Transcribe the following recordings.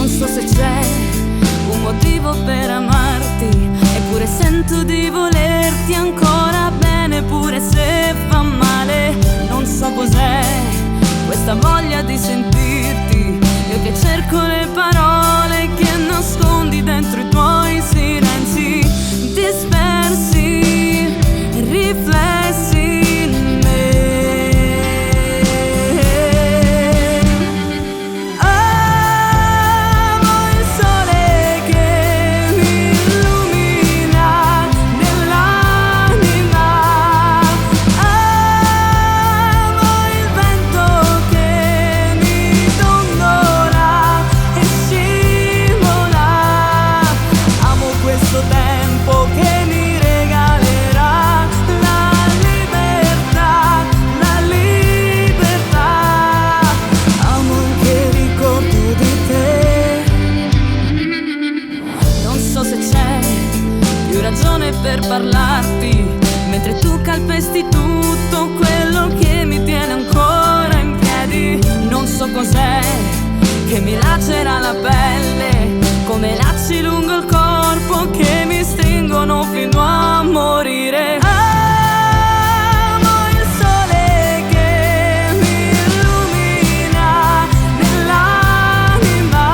so se c'è un motivo per amarti, eppure sento di volerti ancora bene, pure se fa male. Non so cos'è questa voglia di sentirti, io che cerco le parole che nascondi dentro i tuoi silenzi dispersi, riflessi in me. Amo il sole che mi illumina nell'anima, amo il vento che mi dondola e scivola, amo questo tempo che mi regalerà la libertà, la libertà. Amo anche il ricordo di te. Non so se c'è più ragione per parlarti, mentre tu calpesti tutto quello che mi tiene ancora in piedi. Non so cos'è che mi lacera la pelle, come lacci lungo il corpo che mi stringono fino a morire. Amo il sole che mi illumina nell'anima,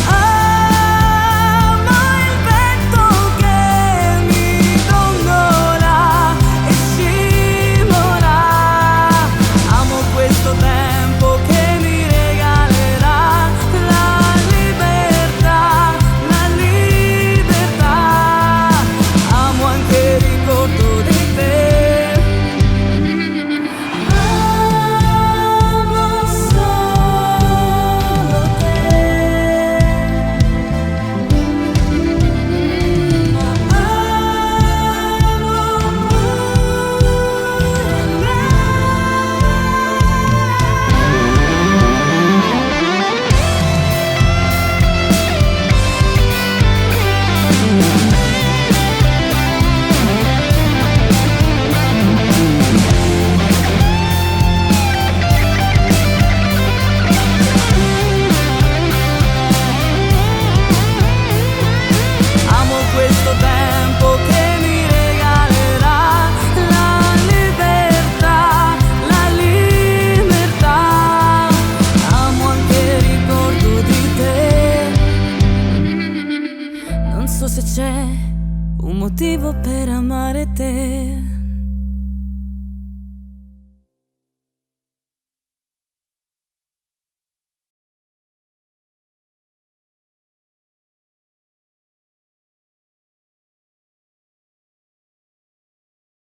amo il vento che mi dondola e scivola, amo questo tempo che mi regalerà la libertà, la libertà. Amo anche il ricordo di te. Amo solo te. Amo questo tempo che mi regalerà la libertà, la libertà. Amo anche il ricordo di te. Non so se c'è un motivo per amare te.